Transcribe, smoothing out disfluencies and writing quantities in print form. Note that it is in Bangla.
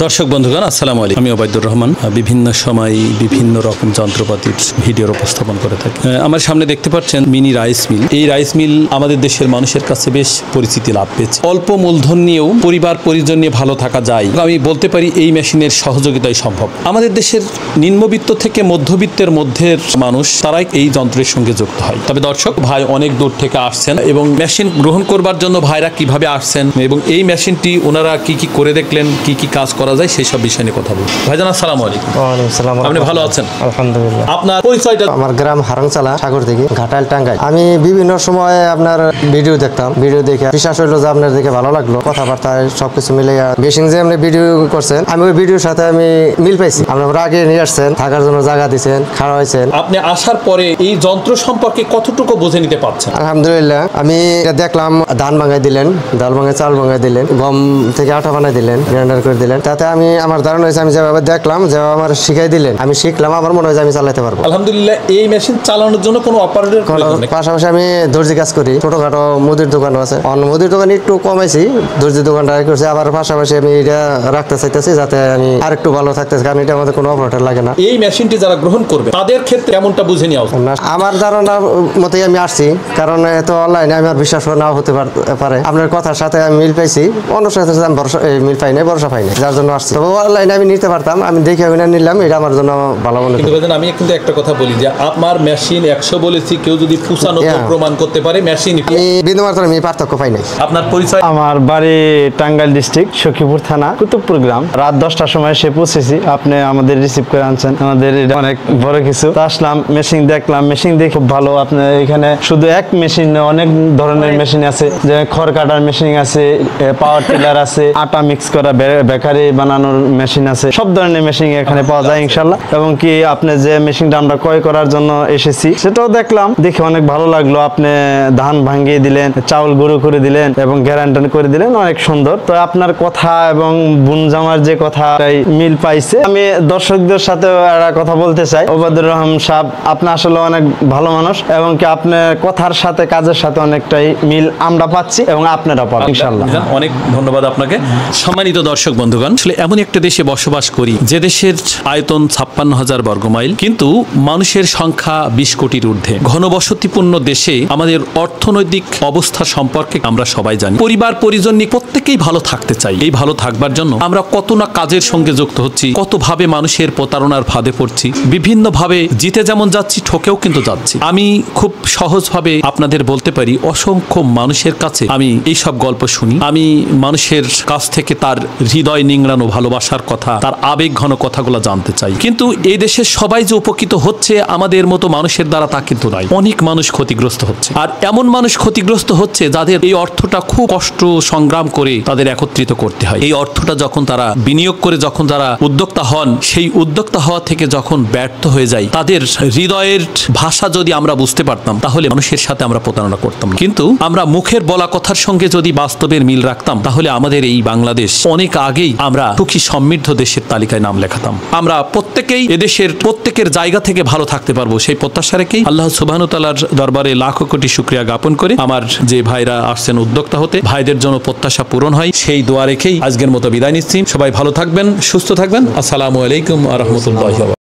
দর্শক বন্ধুগণ আসসালামু আলাইকুম। আমি ওবায়দুর রহমান বিভিন্ন সময় বিভিন্ন রকম যন্ত্রপাতির ভিডিওর উপস্থাপন করে থাকি। আমার সামনে দেখতে পাচ্ছেন মিনি রাইস মিল। এই রাইস মিল আমাদের দেশের মানুষের কাছে বেশ পরিচিতি লাভ পেয়েছে। অল্প মূলধন নিয়েও পরিবার পরিজন নিয়ে ভালো থাকা যায়। আমি বলতে পারি এই মেশিনের সহযোগিতাই সম্ভব। আমাদের দেশের নিম্নবিত্ত থেকে মধ্যবিত্তের মধ্যের মানুষ তারাই এই যন্ত্রের সঙ্গে যুক্ত হয়। তবে দর্শক ভাই অনেক দূর থেকে আসছেন এবং মেশিন গ্রহণ করবার জন্য ভাইরা কিভাবে আসছেন এবং এই মেশিনটি ওনারা কি কি করে দেখলেন, কি কি কাজ করা যায় সেই সব বিষয় নিয়ে কথা বলবো। ভাইজান আসসালামু আলাইকুম। ওয়ালাইকুম আসসালাম। আপনি ভালো আছেন? আলহামদুলিল্লাহ। আপনার পরিচয়টা? আমার গ্রাম হারংচালা, সাগরদিঘি, ঘাটাইল, টাঙ্গাইল। আমি বিভিন্ন সময় আপনার ভিডিও দেখতাম। ভিডিও দেখে বিশ্বাস হইলো যে আপনার দেখে ভালো লাগলো, কথাবার্তায় সবকিছু মিলে বেশি যে আপনি ভিডিও করছেন, আমি ওই ভিডিওর সাথে আমি মিল পাইছি। আপনারা আগে নিয়ে আসছেন, থাকার জন্য জায়গা দিচ্ছেন, খাওয়া হয়েছেন। আপনি আসার পরে এই যন্ত্র সম্পর্কে কতটুকু বুঝে নিতে পারছেন? আলহামদুলিল্লাহ। আমি দেখলাম ধান ভাঙাই দিলেন, ডাল ভাঙাই, চাল ভাঙাই দিলেন, গম থেকে আটা বানাই দিলেন, গ্রাইন্ডার করে দিলেন। তাতে আমি আমার ধারণা হয়েছে আমি যেভাবে দেখলাম, যেভাবে আমার শিখাই দিলেন, আমি শিখলাম, আমার মনে হয় যে আমি চালাতে পারবো। আলহামদুলিল্লাহ। এই মেশিন চালানোর জন্য কোনো অপারেটর প্রয়োজন নেই। পাশাপাশি আমি দর্জি কাজ করি, ছোটখাটো মুদির দোকানও আছে। মুদির দোকান একটু কমাইছি, দর্জি দোকানটা করছি। আবার পাশাপাশি আমি এটা রাখতে চাইতেছি যাতে আমি আর একটু ভালো থাকতেছি, কারণ এটা আমাদের কোনো অপারেটর লাগে না। এই মেশিনটি যারা গ্রহণ করবে তাদের ক্ষেত্রে এমনটা বুঝে নেওয়া উচিত। আমার ধারণার মতোই আমি আসছি, কারণ এত অনলাইনে আমার বিশ্বাস নাও হতে পারে। আপনার কথার সাথে আমি মিল পাইছি, অন্য সাথে আমি মিল পাই নাই, ভরসা পাই নাই, যার জন্য আসছি। তবে অনলাইনে আমি নিতে পারতাম, আমি দেখে নিলাম, এটা আমার জন্য ভালো মনে হয়। আমি কিন্তু একটা কথা বলি যে আমার মেশিন 100 বলেছি, কেউ যদি 95 প্রমাণ করতে পারে মেশিন। আমি বিন্দুমাত্র আমি পার্থক্য পাই নাই। আপনার পরিচয়? আমার বাড়ি টাঙ্গাইল ডিস্ট্রিক্ট, সখীপুর থানা, কুতুবপুর গ্রাম। রাত 10টার সময় এসে পৌঁছেছি, আপনি আমাদের রিসিভ করে আনছেন, আমাদের এটা অনেক বড় কিছু। তো আসলাম, মেশিন দেখলাম, মেশিন দেখে খুব ভালো। আপনার এখানে শুধু এক মেশিন, অনেক ধরনের মেশিন আছে, যে খড় কাটার মেশিন আছে, পাওয়ার টিলার আছে, আটা মিক্স করা বেকারি বানানোর মেশিন আছে, সব ধরনের মেশিন এখানে পাওয়া যায় ইনশাল্লাহ। এবং কি আপনি যে মেশিনটা আমরা ক্রয় করার জন্য এসেছি সেটাও দেখলাম, দেখে অনেক ভালো লাগলো। আপনি ধান ভাঙিয়ে দিলেন, চাউল গুঁড়ো করে দিলেন এবং গ্যারান্টান করে দিলেন, অনেক সুন্দর। তো আপনার কথা এবং বুন জামার যে কথা মিল পাইছে। আমি দর্শকদের সাথে একটা কথা বলতে চাই, ওবায়দুর রহমান সাহেব আপনি আসলে অনেক ভালো মানুষ এবং কি আপনার কথার সাথে কাজের সাথে অনেকটাই মিল আমরা পাচ্ছি এবং আপনারা পাবেন ইনশাআল্লাহ। অনেক ধন্যবাদ আপনাকে। সম্মানিত দর্শক বন্ধুগণ, আসলে এমন একটা দেশে বসবাস করি যে দেশের আয়তন 56,000 বর্গমাইল, কিন্তু মানুষের সংখ্যা 20 কোটির ঊর্ধ্বে। ঘনবসতিপূর্ণ দেশে আমাদের অর্থনৈতিক অবস্থা সম্পর্কে আমরা সবাই জানি। পরিবার পরিজন নিয়ে প্রত্যেকেই ভালো থাকতে চাই। এই ভালো থাকবার জন্য আমরা কত না কাজের সঙ্গে যুক্ত হচ্ছি, কত ভাবে মানুষের প্রতারণার ফাঁদে পড়ছি, বিভিন্ন ভাবে জিতে যেমন যাচ্ছি, ঠকেও কিন্তু যাচ্ছি। আমি খুব সহজভাবে আপনাদের বলতে পারি, অসংখ্য মানুষের কাছে আমি এই সব গল্প শুনি। আমি মানুষের কাছ থেকে তার হৃদয় নিংড়ানো ভালোবাসার কথা, তার আবেগ ঘন কথাগুলো জানতে চাই। কিন্তু এই দেশের সবাই যে উপকৃত হচ্ছে আমাদের মতো মানুষের দ্বারা তা কিন্তু নয়। অনেক মানুষ ক্ষতিগ্রস্ত হচ্ছে, আর এমন মানুষ ক্ষতিগ্রস্ত হচ্ছে যাদের এই অর্থটা খুব কষ্ট সংগ্রাম করে তাদের একত্রিত করতে হয়। এই অর্থটা যখন তারা বিনিয়োগ করে, যখন তারা উদ্যোক্তা হন, সেই উদ্যোক্তা হওয়া থেকে যখন ব্যর্থ হয়ে যায়, তাদের হৃদয়ের ভাষা যদি আমরা বুঝতে পারতাম তাহলে মানুষের সাথে আমরা প্রতারণা করতাম। কিন্তু আমরা মুখের বলা কথার সঙ্গে যদি বাস্তবের মিল রাখতাম তাহলে আমাদের এই বাংলাদেশ অনেক আগেই আমরা সুখী সমৃদ্ধ দেশের তালিকায় নাম লেখাতাম। আমরা প্রত্যেকেই এদেশের প্রত্যেকের জায়গা থেকে ভালো থাকতে পারবো সেই প্রত্যাশা রেখেই আল্লাহ সুবহানাহু ওয়া তাআলার দরবারে লাখো কোটি শুকরিয়া জ্ঞাপন করে আমার যে ভাইরা আসছেন উদ্যোক্তা হতে, ভাইদের জন্য প্রত্যাশা পূরণ হয় সেই দোয়া রেখেই আজকের মতো বিদায় নিচ্ছি। সবাই ভালো থাকবেন, সুস্থ থাকবেন। আসসালামু আলাইকুম ওয়া রাহমাতুল্লাহি ওয়া বারাকাতুহু।